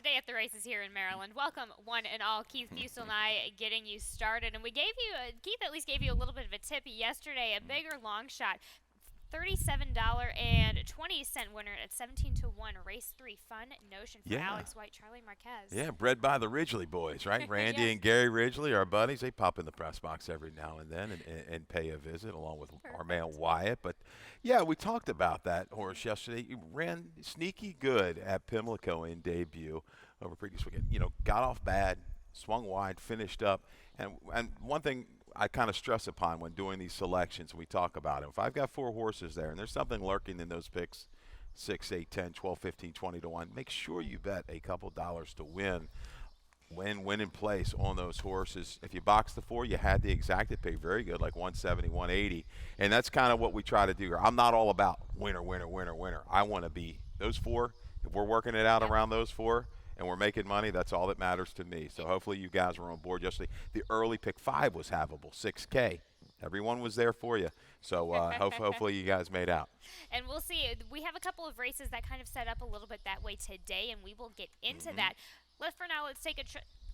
day at the races here in Maryland. Welcome, one and all. Keith Busel and I getting you started. And we gave you, Keith at least gave you a little bit of a tip yesterday, a bigger long shot. $37.20 winner at 17 to 1. Race 3. Fun notion for Yeah. Alex White, Charlie Marquez. Yeah, bred by the Ridgely boys, right? Randy Yes. and Gary Ridgely, our buddies, they pop in the press box every now and then and pay a visit along with our man Wyatt. But, yeah, we talked about that horse yesterday. He ran sneaky good at Pimlico in debut over previous weekend. You know, got off bad, swung wide, finished up. And one thing I kind of stress upon when doing these selections, we talk about it. If I've got 4 horses there and there's something lurking in those picks, 6, 8, 10, 12, 15, 20 to 1, make sure you bet a couple dollars to win in place on those horses. If you box the 4, you had the exacted pay very good, like 170, 180. And that's kind of what we try to do here. I'm not all about winner, winner, winner, winner. I want to be those 4. If we're working it out around those 4, and we're making money, that's all that matters to me. So hopefully you guys were on board yesterday. The early pick 5 was havable, 6K. Everyone was there for you. So hopefully you guys made out. And we'll see. We have a couple of races that kind of set up a little bit that way today, and we will get into that. For now, let's take a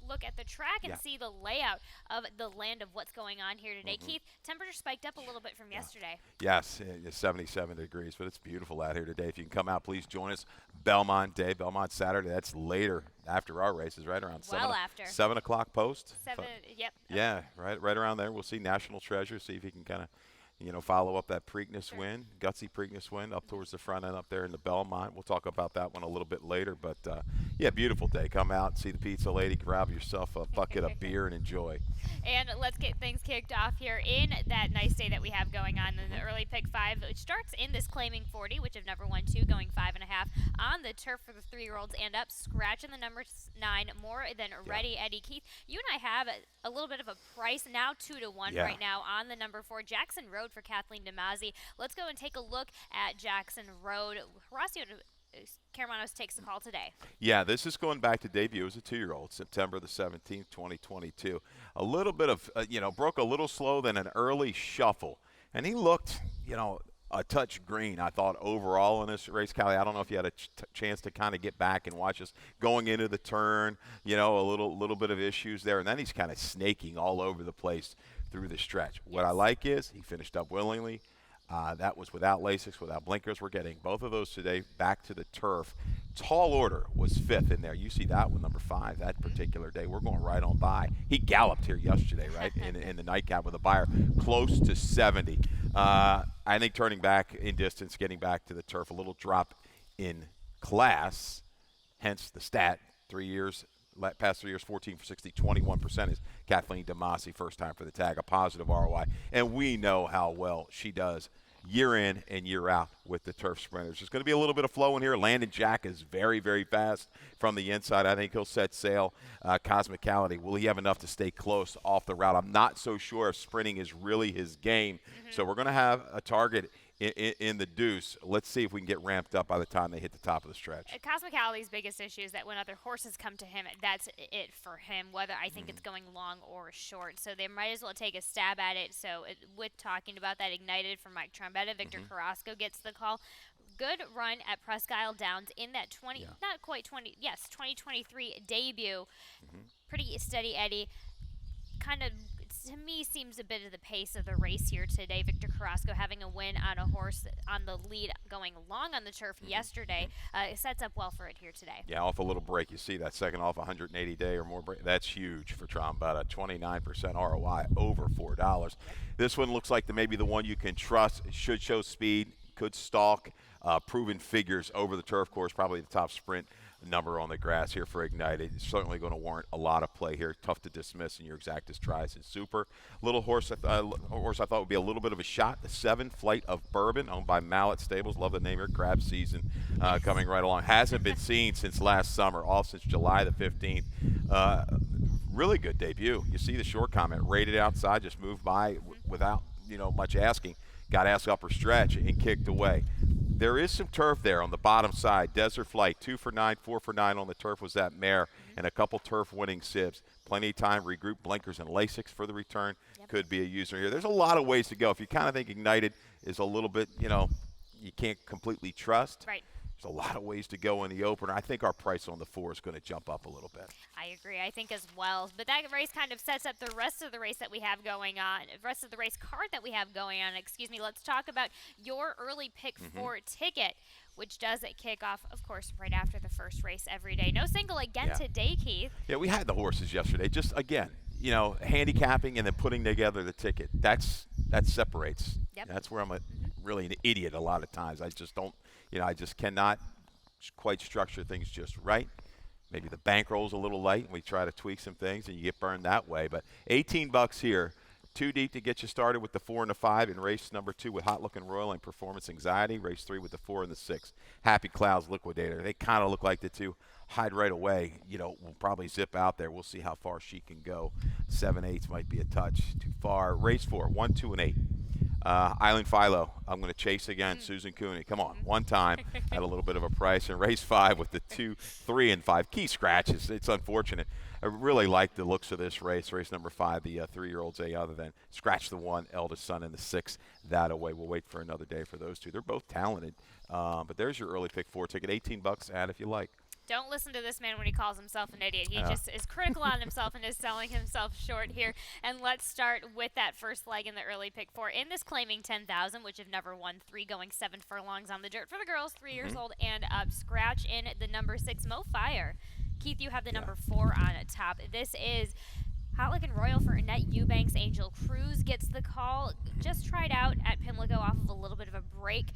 look at the track and see the layout of the land of what's going on here today. Keith, temperature spiked up a little bit from yesterday. Yes, it's 77 degrees, but it's beautiful out here today. If you can come out, please join us. Belmont Day, Belmont Saturday. That's later after our races, right around after 7 o'clock post. 7. Yep. Yeah, right around there. We'll see National Treasure. See if you can kind of follow up that Preakness win, gutsy Preakness win up towards the front end up there in the Belmont. We'll talk about that one a little bit later. But, yeah, beautiful day. Come out, see the pizza lady, grab yourself a bucket of beer and enjoy. And let's get things kicked off here in that nice day that we have going on in the early pick 5, which starts in this claiming 40, which have never won 2, going 5.5 on the turf for the 3-year-olds and up, scratching the number 9, more than ready. Eddie, Keith, you and I have a little bit of a price now, 2 to 1 right now on the number 4, Jackson Road for Kathleen DeMasi. Let's go and take a look at Jackson Road. Horacio Caramanos takes the call today. Yeah, this is going back to debut as a 2-year-old, September the 17th, 2022. A little bit of, broke a little slow, then an early shuffle. And he looked, a touch green, I thought, overall in this race. Callie, I don't know if you had a chance to kind of get back and watch us going into the turn, a little bit of issues there. And then he's kind of snaking all over the place through the stretch. What I like is he finished up willingly. That was without Lasix, without blinkers. We're getting both of those today back to the turf. Tall Order was 5th in there. You see that one, number 5, that particular day. We're going right on by. He galloped here yesterday, right, in the nightcap with a buyer, close to 70. I think turning back in distance, getting back to the turf, a little drop in class, hence the stat, 3 years. Past 3 years, 14 for 60, 21% is Kathleen DeMasi, first time for the tag, a positive ROI. And we know how well she does year in and year out with the turf sprinters. There's going to be a little bit of flow in here. Landon Jack is very, very fast from the inside. I think he'll set sail. Cosmicality, will he have enough to stay close off the route? I'm not so sure if sprinting is really his game. So we're going to have a target in the deuce. Let's see if we can get ramped up by the time they hit the top of the stretch. Cosmicality's biggest issue is that when other horses come to him, that's it for him, whether I think it's going long or short. So they might as well take a stab at it. So with talking about that, Ignited from Mike Trombetta, Victor Carrasco gets the call. Good run at Presque Isle Downs in that 2023 debut. Pretty steady, Eddie. Kind of, to me, seems a bit of the pace of the race here today. Victor Carrasco having a win on a horse on the lead going long on the turf yesterday. It sets up well for it here today. Yeah, off a little break. You see that second off 180 day or more break. That's huge for Trombetta. 29% ROI, over $4. This one looks like maybe the one you can trust. It should show speed, could stalk, proven figures over the turf course, probably the top sprint number on the grass here for Ignited. It's certainly going to warrant a lot of play here. Tough to dismiss, and your exactus tries is super. Little horse I thought would be a little bit of a shot. The 7 Flight of Bourbon, owned by Mallet Stables. Love the name here. Crab season coming right along. Hasn't been seen since last summer, all since July the 15th. Really good debut. You see the short comment. Rated outside, just moved by without much asking. Got asked upper stretch and kicked away. There is some turf there on the bottom side. Desert Flight, 2 for 9, 4 for 9 on the turf was that mare, and a couple turf-winning sibs. Plenty of time, regroup, blinkers, and Lasix for the return. Could be a user here. There's a lot of ways to go. If you kind of think Ignited is a little bit, you can't completely trust. Right. There's a lot of ways to go in the opener. I think our price on the 4 is going to jump up a little bit. I agree. I think as well. But that race kind of sets up the rest of the race that we have going on, rest of the race card that we have going on. Excuse me. Let's talk about your early pick 4 ticket, which does kick off, of course, right after the first race every day. No single again today, Keith. Yeah, we had the horses yesterday. Just again, handicapping and then putting together the ticket. That separates. Yep. That's where I'm really an idiot a lot of times. I just don't. I just cannot quite structure things just right. Maybe the bankroll's a little light, and we try to tweak some things, and you get burned that way. But $18 here, too deep to get you started with the 4 and the 5 in race number 2 with Hot Looking Royal and Performance Anxiety. Race 3 with the 4 and the 6. Happy Clouds, Liquidator. They kind of look like the two hide right away. We'll probably zip out there. We'll see how far she can go. 7/8 might be a touch too far. Race 4, 1, 2, and 8. Eileen Philo, I'm going to chase again. Susan Cooney, come on, one time at a little bit of a price. And race 5 with the 2, 3, and 5 key scratches. It's unfortunate. I really like the looks of this race. Race number 5, the 3-year-olds, other than scratch the 1, eldest son, and the 6 that away. We'll wait for another day for those two. They're both talented. But there's your early pick 4 ticket. $18, add if you like. Don't listen to this man when he calls himself an idiot. He just is critical on himself and is selling himself short here. And let's start with that first leg in the early pick 4. In this claiming 10,000, which have never won 3, going 7 furlongs on the dirt for the girls, 3 years old and up. Scratch in the number 6, Mo Fire. Keith, you have the number 4 on top. This is Hot Looking Royal for Annette Eubanks. Angel Cruz gets the call. Just tried out at Pimlico off of a little bit of a break.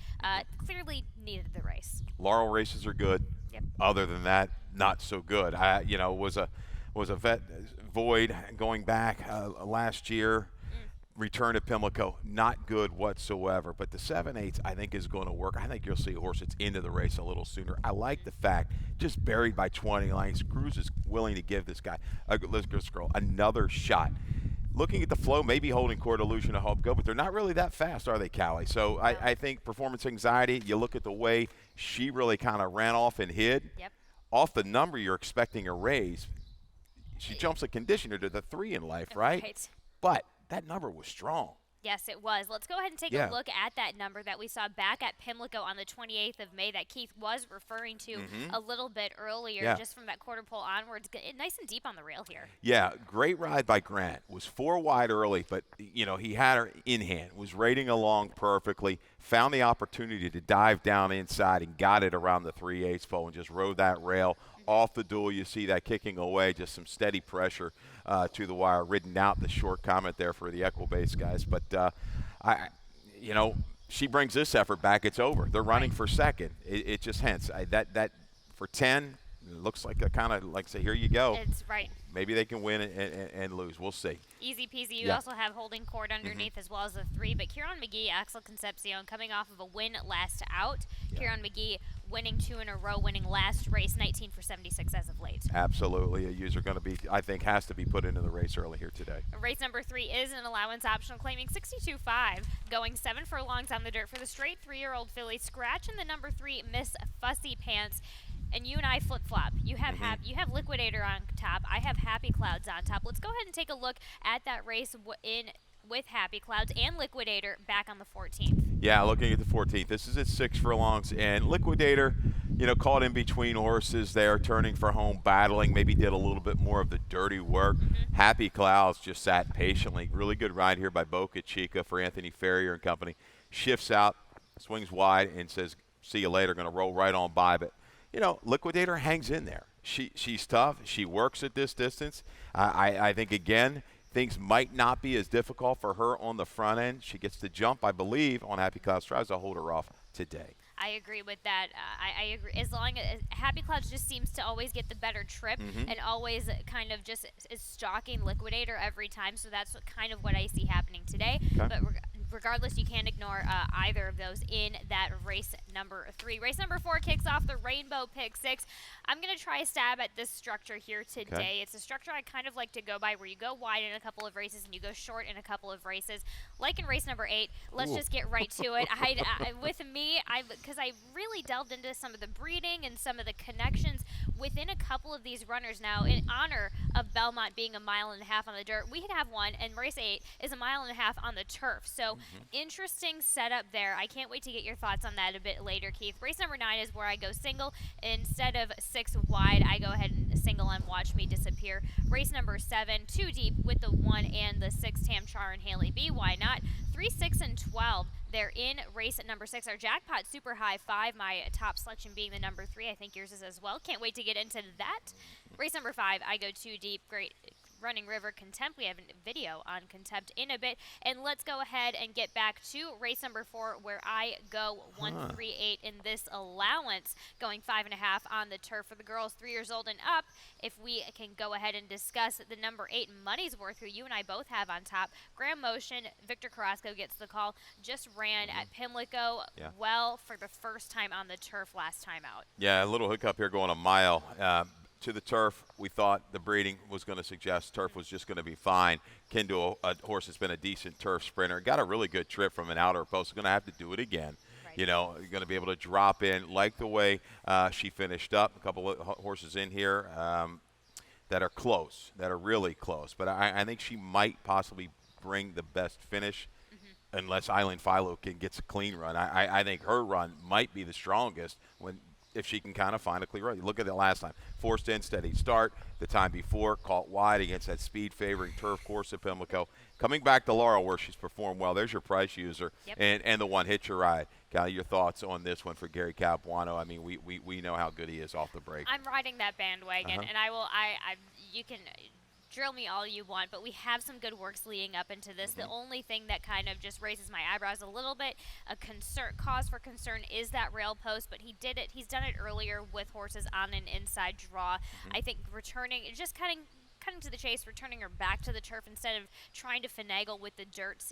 Clearly needed the race. Laurel races are good. Yep. Other than that, not so good. Was a vet void going back last year. Return to Pimlico, not good whatsoever. But the 7/8 I think is going to work. I think you'll see a horse that's into the race a little sooner. I like the fact just buried by 20 lengths. Cruz is willing to give this girl another shot. Looking at the flow, maybe holding court, Illusion of Hope go, but they're not really that fast, are they, Callie? So I think Performance Anxiety, you look at the way she really kind of ran off and hid. Yep. Off the number you're expecting a raise, she jumps a conditioner to the 3 in life, right? Right. But that number was strong. Yes, it was. Let's go ahead and take a look at that number that we saw back at Pimlico on the 28th of May that Keith was referring to a little bit earlier, just from that quarter pole onwards. Nice and deep on the rail here. Yeah, great ride by Grant. Was 4 wide early, but, he had her in hand, was rating along perfectly, found the opportunity to dive down inside and got it around the 3/8 pole and just rode that rail off the duel. You see that kicking away, just some steady pressure to the wire, ridden out. The short comment there for the Equibase guys. But, she brings this effort back, it's over. They're running for second. It just hence. That for 10, it looks like a kind of like, say, here you go. It's right. Maybe they can win and lose. We'll see. Easy peasy. You also have holding court underneath as well as the 3. But Kieran McGee, Axel Concepcion coming off of a win last out. Kieran McGee winning 2 in a row, winning last race, 19 for 76 as of late. Absolutely. A user going to be, I think, has to be put into the race early here today. Race number 3 is an allowance optional, claiming 62.5, going 7 furlongs on the dirt for the straight 3-year-old filly. Scratch in the number 3, Miss Fussy Pants. And you and I flip-flop. You have you have Liquidator on top. I have Happy Clouds on top. Let's go ahead and take a look at that race with Happy Clouds and Liquidator back on the 14th. Yeah, looking at the 14th. This is at 6 furlongs. And Liquidator, caught in between horses there, turning for home, battling, maybe did a little bit more of the dirty work. Happy Clouds just sat patiently. Really good ride here by Boca Chica for Anthony Ferrier and company. Shifts out, swings wide, and says, see you later, going to roll right on by. But Liquidator hangs in there. She's tough. She works at this distance. I think, again, things might not be as difficult for her on the front end. She gets the jump, I believe, on Happy Clouds. Tries to hold her off today. I agree with that. I agree. As long as Happy Clouds just seems to always get the better trip and always kind of just is stalking Liquidator every time. So that's kind of what I see happening today. Okay. But regardless, you can't ignore either of those in that race number 3. Race number 4 kicks off the Rainbow Pick 6. I'm going to try a stab at this structure here today. Okay. It's a structure I kind of like to go by where you go wide in a couple of races and you go short in a couple of races. Like in race number 8, let's just get right to it. With me, because I really delved into some of the breeding and some of the connections within a couple of these runners now in honor of Belmont being a 1.5 miles on the dirt. We have one, and race 8 is a 1.5 miles on the turf. So Interesting setup there. I can't wait to get your thoughts on that a bit later, Keith. Race number 9 is where I go single. Instead of 6 wide, I go ahead and single and watch me disappear. Race number 7, 2 deep with the 1 and the 6, Tam Char and Haley B. Why not? 3, 6, and 12. They're in race at number 6. Our jackpot super high 5. My top selection being the number 3. I think yours is as well. Can't wait to get into that. Race number 5, I go 2 deep. Great. Running River Contempt. We have a video on Contempt in a bit. And let's go ahead and get back to race number 4, where I go 138 in this allowance, going 5.5 on the turf for the girls 3 years old and up. If we can go ahead and discuss the number 8, Money's Worth, who you and I both have on top. Graham Motion, Victor Carrasco gets the call. Just ran at Pimlico well for the first time on the turf last time out. Yeah, a little hiccup here going a mile. To the turf, we thought the breeding was going to suggest turf was just going to be fine. Kendall, a horse that's been a decent turf sprinter, got a really good trip from an outer post. Going to have to do it again. Right. You know, going to be able to drop in. Like the way she finished up. A couple of horses in here that are close, that are really close. But I think she might possibly bring the best finish. Unless Island Philo can get a clean run. I think her run might be the strongest if she can kind of find a clear run. You look at it last time. Forced in, steady start. The time before, caught wide against that speed favoring turf course at Pimlico. Coming back to Laurel, where she's performed well. There's your price user. And the one Hitch Your Ride. Callie, your thoughts on this one for Gary Capuano? I mean, we know how good he is off the break. I'm riding that bandwagon, and you can drill me all you want, but we have some good works leading up into this. The only thing that kind of just raises my eyebrows a little bit, cause for concern, is that rail post, but he's done it earlier with horses on an inside draw. I think returning, just cutting to the chase, returning her back to the turf instead of trying to finagle with the dirt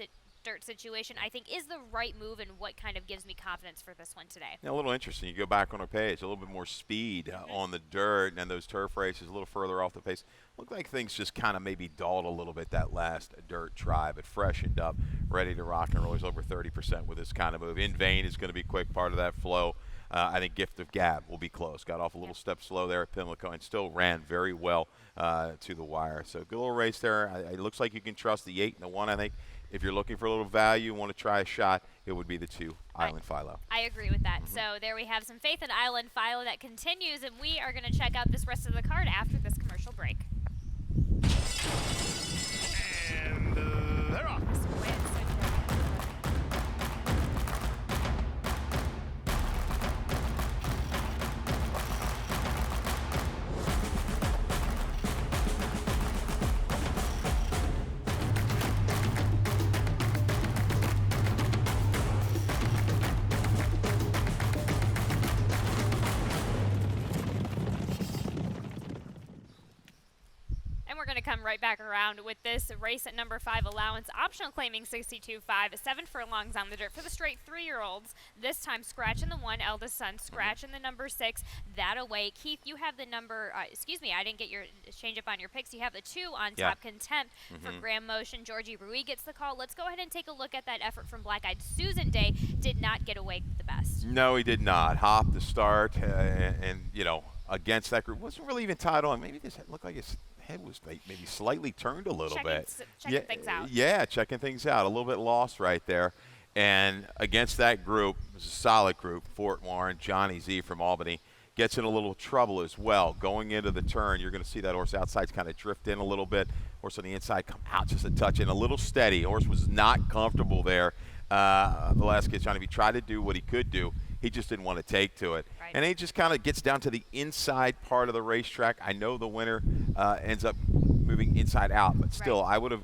situation, I think is the right move, and what kind of gives me confidence for this one today. Yeah, a little interesting. You go back on our page, a little bit more speed on the dirt, and those turf races a little further off the pace. Looked like things just kind of maybe dulled a little bit that last dirt try, but freshened up, ready to rock and roll. He's over 30% with this kind of move. In Vain is going to be a quick part of that flow. I think Gift of Gab will be close. Got off a little step slow there at Pimlico and still ran very well to the wire. So good little race there. It looks like you can trust the 8 and the 1, I think. If you're looking for a little value, want to try a shot, it would be the 2, Island Philo. I agree with that. So there we have some faith in Island Philo that continues, and we are going to check out this rest of the card after this commercial break. And they're off. Come right back around with this race at number 5 allowance, optional claiming 62.5, 7 furlongs on the dirt for the straight 3-year-olds. This time scratch in the 1, eldest son, scratch in the number 6, that away. Keith, you have the number, I didn't get your change up on your picks. You have the 2 on top, Contempt for Graham Motion. Georgie Rui gets the call. Let's go ahead and take a look at that effort from Black Eyed Susan Day. Did not get away the best. No, he did not. Hopped to start, and you know, against that group. Wasn't really even tied on. Maybe this looked like his head was maybe slightly turned a little bit. Checking things out. Yeah, checking things out. A little bit lost right there. And against that group, it was a solid group. Fort Warren, Johnny Z from Albany gets in a little trouble as well. Going into the turn, you're going to see that horse outside kind of drift in a little bit. Horse on the inside come out just a touch in, a little steady. Horse was not comfortable there. Velasquez, Johnny V tried to do what he could do. He just didn't want to take to it. Right. And he just kind of gets down to the inside part of the racetrack. I know the winner ends up moving inside out, but still, I would have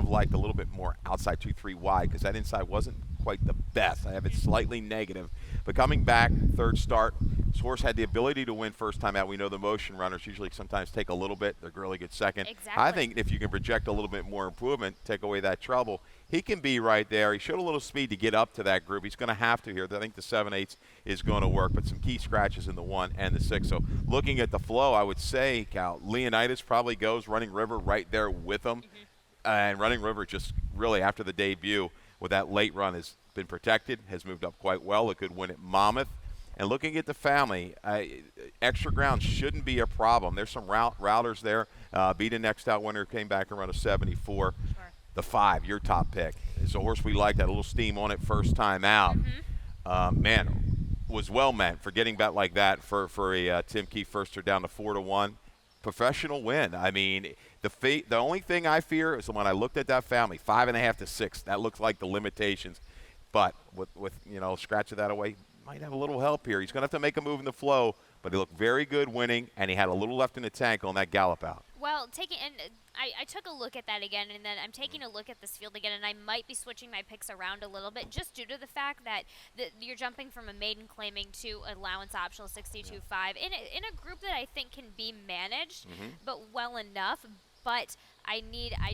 liked a little bit more outside 2-3 wide, because that inside wasn't quite the best. I have it slightly negative. But coming back, third start, this horse had the ability to win first time out. We know the motion runners usually sometimes take a little bit. They're really good second. Exactly. I think if you can project a little bit more improvement, take away that trouble, he can be right there. He showed a little speed to get up to that group. He's going to have to here. I think the 7/8 is going to work, but some key scratches in the 1 and the 6. So looking at the flow, I would say, Cal, Leonidas probably goes Running River right there with him. And Running River just really, after the debut, with that late run, has been protected, has moved up quite well. A good win at Monmouth. And looking at the family, extra ground shouldn't be a problem. There's some routers there. Beat a next out winner, came back around a 74. the 5, your top pick. It's a horse we like, that little steam on it first time out. Man, was well meant for getting bet like that for a Tim Keefe firster down to 4-1. Professional win. I mean, the only thing I fear is when I looked at that family, 5.5 to 6. That looks like the limitations. But with scratching that away, might have a little help here. He's going to have to make a move in the flow, but he looked very good winning, and he had a little left in the tank on that gallop out. Well, I took a look at that again, and then I'm taking a look at this field again, and I might be switching my picks around a little bit just due to the fact that you're jumping from a maiden claiming to allowance optional 62.5 in a group that I think can be managed, but well enough. But I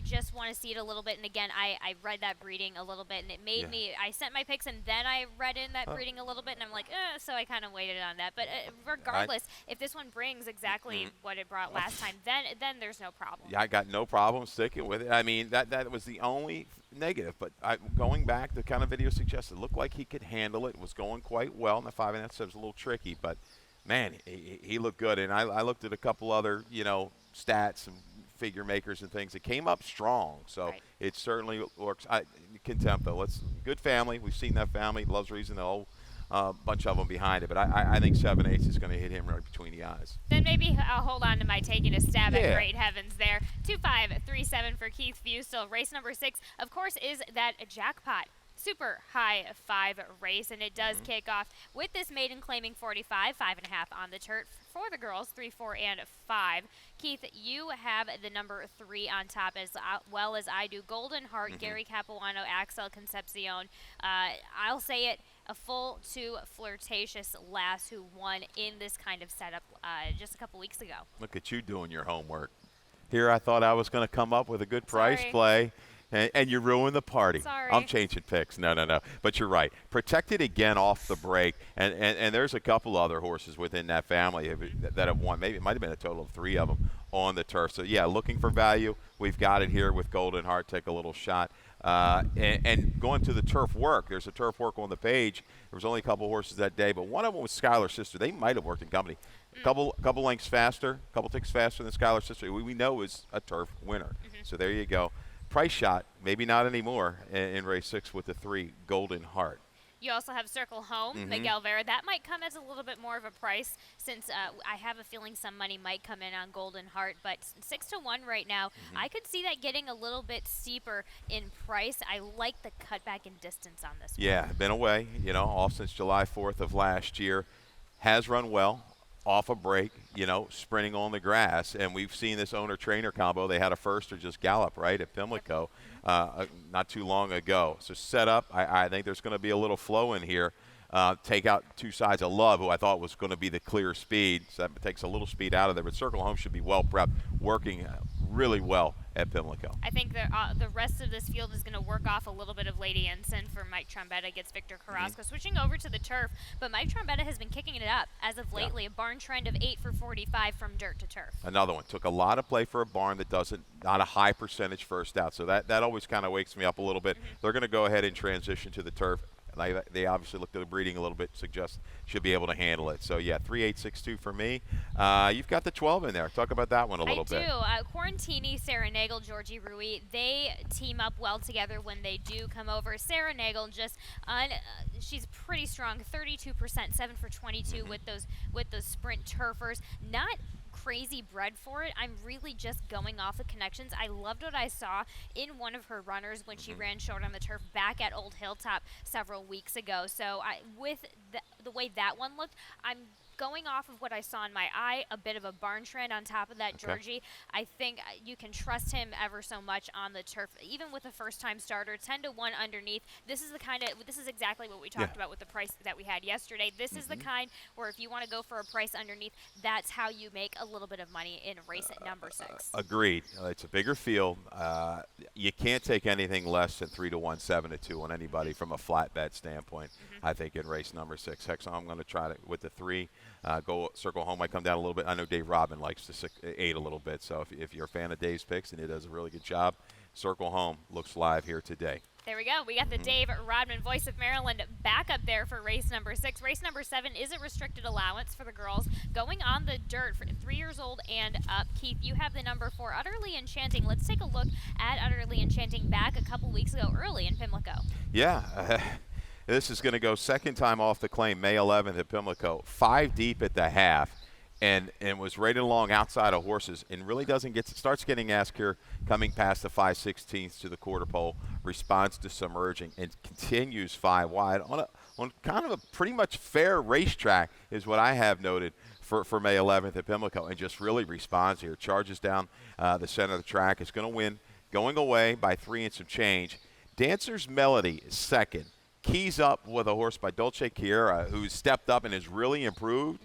just want to see it a little bit. And again, I read that breeding a little bit, and it made me. I sent my picks, and then I read in that breeding a little bit, and I'm like, so I kind of waited on that. But regardless, if this one brings exactly what it brought last time, then there's no problem. Yeah, I got no problem sticking with it. I mean, that was the only negative. But going back, the kind of video suggested, it looked like he could handle it. It was going quite well, and the 5.5 was a little tricky. But man, he looked good. And I looked at a couple other stats and figure makers and things. It came up strong, so it certainly works. Contempt, though. Good family. We've seen that family. Loves Reason, a whole bunch of them behind it. But I think 7/8 is going to hit him right between the eyes. Then maybe I'll hold on to my taking a stab at Great Heavens there. 2-5-3-7 for Keith Fustel. Race number 6, of course, is that jackpot. Super high 5 race, and it does kick off with this maiden claiming 45, 5.5 on the turf for the girls, 3, 4, and 5. Keith, you have the number 3 on top as well as I do. Golden Heart, Gary Capuano, Axel Concepcion. I'll say it, a full to Flirtatious Lass who won in this kind of setup just a couple weeks ago. Look at you doing your homework. Here I thought I was going to come up with a good price play. And you ruined the party. Sorry. I'm changing picks. No. But you're right. Protected again off the break. And there's a couple other horses within that family that have won. Maybe it might have been a total of 3 of them on the turf. So, yeah, looking for value. We've got it here with Golden Heart. Take a little shot. And going to the turf work, there's a turf work on the page. There was only a couple horses that day, but one of them was Skylar's Sister. They might have worked in company. A couple lengths faster, a couple ticks faster than Skylar's Sister. We know is a turf winner. So there you go. Price shot, maybe not anymore in race 6 with the 3 Golden Heart. You also have Circle Home, Miguel Vera. That might come as a little bit more of a price since I have a feeling some money might come in on Golden Heart. But 6-1 right now, I could see that getting a little bit steeper in price. I like the cutback in distance on this one. Yeah, been away, off since July 4th of last year. Has run well. Off a break, sprinting on the grass. And we've seen this owner-trainer combo. They had a first or just gallop, right, at Pimlico not too long ago. So set up. I think there's going to be a little flow in here. Take out 2 sides of Love, who I thought was going to be the clear speed. So that takes a little speed out of there. But Circle Home should be well prepped, working really well at Pimlico. I think the rest of this field is going to work off a little bit of Lady Ensign for Mike Trombetta gets Victor Carrasco. Switching over to the turf, but Mike Trombetta has been kicking it up as of lately. A barn trend of 8 for 45 from dirt to turf. Another one. Took a lot of play for a barn that not a high percentage first out. So that always kind of wakes me up a little bit. They're going to go ahead and transition to the turf. They obviously looked at the breeding a little bit, suggest should be able to handle it. So, yeah, 3-8-6-2 for me. You've got the 12 in there. Talk about that one a little bit. I do. Quarantini, Sarah Nagel, Georgie Rui, they team up well together when they do come over. Sarah Nagel she's pretty strong, 32%, 7 for 22 with those sprint turfers. Not crazy bred for it. I'm really just going off the connections. I loved what I saw in one of her runners when she ran short on the turf back at Old Hilltop several weeks ago. So with the way that one looked, I'm going off of what I saw in my eye, a bit of a barn trend on top of that, Georgie. I think you can trust him ever so much on the turf, even with a first-time starter, 10-1 underneath. This is exactly what we talked about with the price that we had yesterday. This is the kind where if you want to go for a price underneath, that's how you make a little bit of money in race at number 6. Agreed. It's a bigger field. You can't take anything less than 3-1, 7-2 on anybody from a flat bet standpoint. I think in race number 6. Heck, so I'm going to try to with the 3. Go Circle Home might come down a little bit. I know Dave Robin likes the 8 a little bit. So if you're a fan of Dave's picks and he does a really good job, Circle Home looks live here today. There we go. We got the Dave Rodman, Voice of Maryland, back up there for race number 6. Race number 7 is a restricted allowance for the girls going on the dirt for 3 years old and up. Keith, you have the number 4, Utterly Enchanting. Let's take a look at Utterly Enchanting back a couple weeks ago early in Pimlico. Yeah. This is going to go second time off the claim, May 11th at Pimlico. 5 deep at the half. And was right along outside of horses and really starts getting asked here coming past the 5/16 to the quarter pole, responds to submerging and continues 5 wide on kind of a pretty much fair racetrack is what I have noted for May 11th at Pimlico, and just really responds here, charges down the center of the track, is going to win, going away by 3 and some change. Dancer's Melody is second, keys up with a horse by Dolce Chiara who's stepped up and has really improved.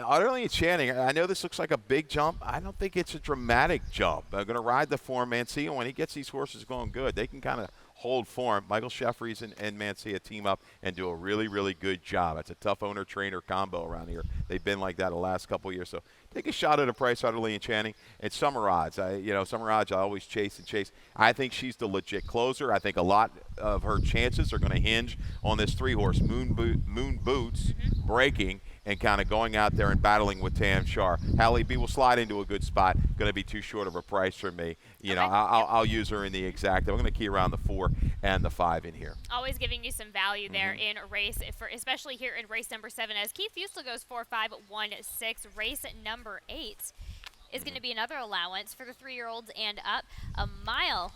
Utterly Enchanting, I know this looks like a big jump. I don't think it's a dramatic jump. I'm going to ride the form. Mancia, when he gets these horses going good, they can kind of hold form. Michael Sheffries and Mancia team up and do a really, really good job. It's a tough owner-trainer combo around here. They've been like that the last couple of years. So take a shot at a price, Utterly Enchanting. And Summer Odds. Summer Odds I always chase and chase. I think she's the legit closer. I think a lot of her chances are going to hinge on this 3-horse Moon Boots breaking and kind of going out there and battling with Tam Shar. Hallie B will slide into a good spot. Going to be too short of a price for me. I'll use her in the exact. I'm going to key around the 4 and the 5 in here. Always giving you some value there in a race, especially here in race number 7. As Keith Fusel goes 4-5-1-6. Race number 8 is going to be another allowance for the 3-year-olds and up. 1.5 miles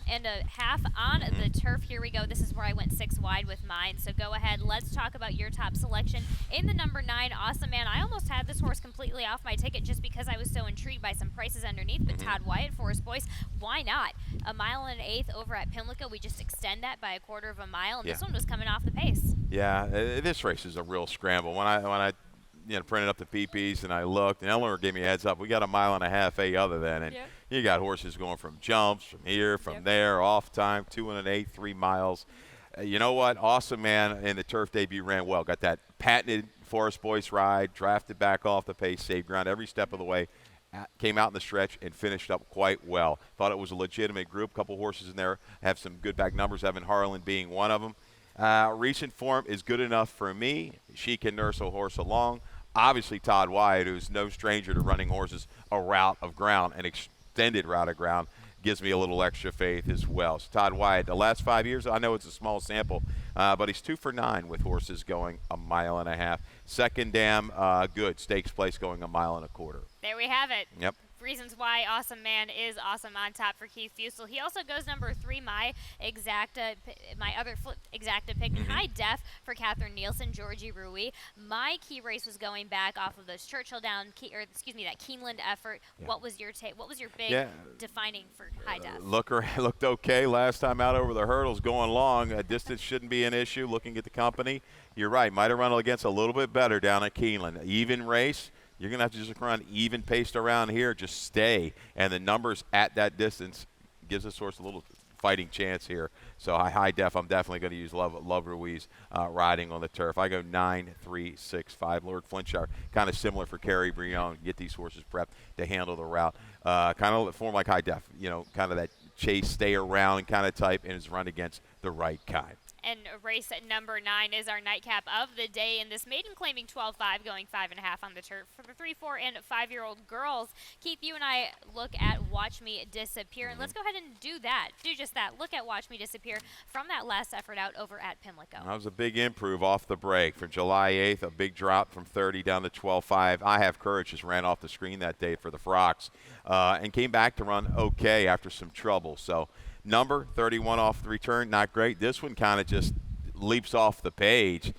on the turf. Here we go. This is where I went 6 wide with mine. So go ahead. Let's talk about your top selection. In the number 9, Awesome Man. I almost had this horse completely off my ticket just because I was so intrigued by some prices underneath. But Todd Wyatt, Forest Boyce, why not? 1.125 miles over at Pimlico. We just extend that by 1/4 mile. And this one was coming off the pace. Yeah, this race is a real scramble. When I printed up the PPs and I looked, and Eleanor gave me a heads up. We got 1.5 miles other than, and you got horses going from jumps, from here, from there, off time, 2 1/8, 3 miles. You know what? Awesome Man in the turf debut ran well. Got that patented Forest Boyce ride, drafted back off the pace, saved ground every step of the way. Came out in the stretch and finished up quite well. Thought it was a legitimate group. Couple horses in there have some good back numbers. Evan Harlan being one of them. Recent form is good enough for me. She can nurse a horse along. Obviously, Todd Wyatt, who's no stranger to running horses a route of ground, an extended route of ground, gives me a little extra faith as well. So Todd Wyatt, the last 5 years, I know it's a small sample, but he's 2 for 9 with horses going 1.5 miles. Second dam, good. Stakes place going 1.25 miles. There we have it. Yep. Reasons why Awesome Man is awesome on top for Keith Fusel. He also goes number 3, my other flip exacta pick, High Def for Catherine Nielsen, Georgie Rui. My key race was going back off of those Churchill Down, that Keeneland effort. Yeah. What was your take? What was your big defining for High Def? Looked okay last time out over the hurdles, going long. Distance shouldn't be an issue. Looking at the company, you're right. Might have run against a little bit better down at Keeneland. Even race. You're going to have to just run even paced around here. Just stay. And the numbers at that distance gives this horse a little fighting chance here. So High Def, I'm definitely going to use Love Ruiz riding on the turf. I go 9, 3, 6, 5. Lord Flintshire, kind of similar for Kerry Brion. Get these horses prepped to handle the route. Kind of form like High Def, kind of that chase, stay around kind of type, and is run against the right kind. And race at number 9 is our nightcap of the day. In this maiden claiming 12-5, going 5.5 on the turf for the 3, 4, and 5-year-old girls. Keith, you and I look at Watch Me Disappear. And let's go ahead and do just that. Look at Watch Me Disappear from that last effort out over at Pimlico. That was a big improve off the break. From July 8th, a big drop from 30 down to 12.5. I Have Courage just ran off the screen that day for the Frocks and came back to run okay after some trouble. So number 31 off the return, not great. This one kind of just leaps off the page.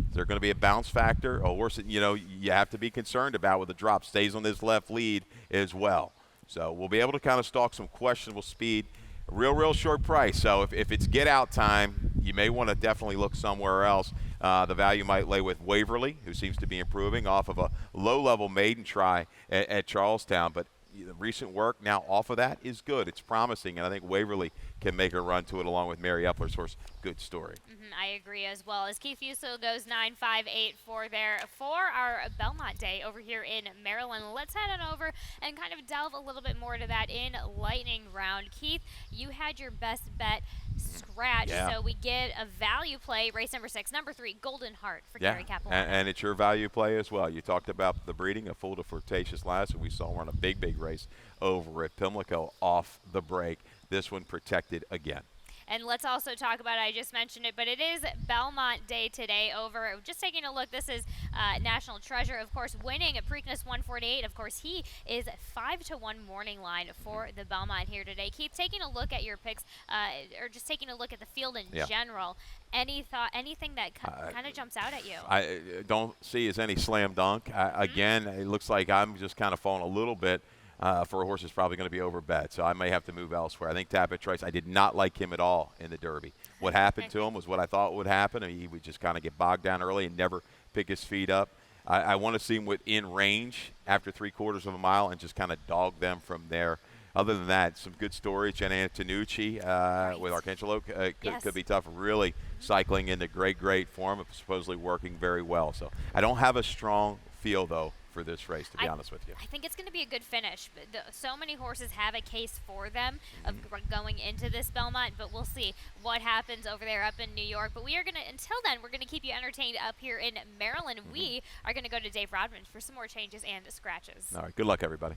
Is there going to be a bounce factor? A horse that, you have to be concerned about with the drop. Stays on this left lead as well. So we'll be able to kind of stalk some questionable speed. Real short price. So if it's get out time, you may want to definitely look somewhere else. The value might lay with Waverly, who seems to be improving off of a low-level maiden try at Charlestown. But the recent work now off of that is good. It's promising, and I think Waverly can make a run to it along with Mary Epler's horse. Good story. I agree as well. As Keith Fusel goes 9, 5, 8 for our Belmont Day over here in Maryland. Let's head on over and kind of delve a little bit more to that in lightning round. Keith, you had your best bet scratch. Yeah. So we get a value play, race number 6. Number 3, Golden Heart for Yeah, Gary Capilano. and it's your value play as well. You talked about the breeding of Full to Flirtatious last week. We saw run a big race over at Pimlico off the break. This one protected again. And let's also talk about it. I just mentioned it, but it is Belmont Day today over. Just taking a look, this is National Treasure, of course, winning a Preakness 148. Of course, he is 5-1 morning line for the Belmont here today. Keith, taking a look at your picks, or just taking a look at the field in general, anything that kind of jumps out at you? I don't see as any slam dunk. Again, it looks like I'm just kind of falling a little bit for a horse that's probably going to be overbet, so I may have to move elsewhere. I think Tapit Trice, I did not like him at all in the Derby. What happened to him was what I thought would happen. I mean, he would just kind of get bogged down early and never pick his feet up. I want to see him within range after 3/4 of a mile and just kind of dog them from there. Other than that, some good stories. Jenna Antonucci with Arcangelo could be tough. Really cycling into great form, supposedly working very well. So I don't have a strong feel, though, for this race, to be honest with you. I think it's going to be a good finish. So many horses have a case for them of going into this Belmont, but we'll see what happens over there up in New York. But we are going to, until then, we're going to keep you entertained up here in Maryland. We are going to go to Dave Rodman for some more changes and scratches. All right, good luck, everybody.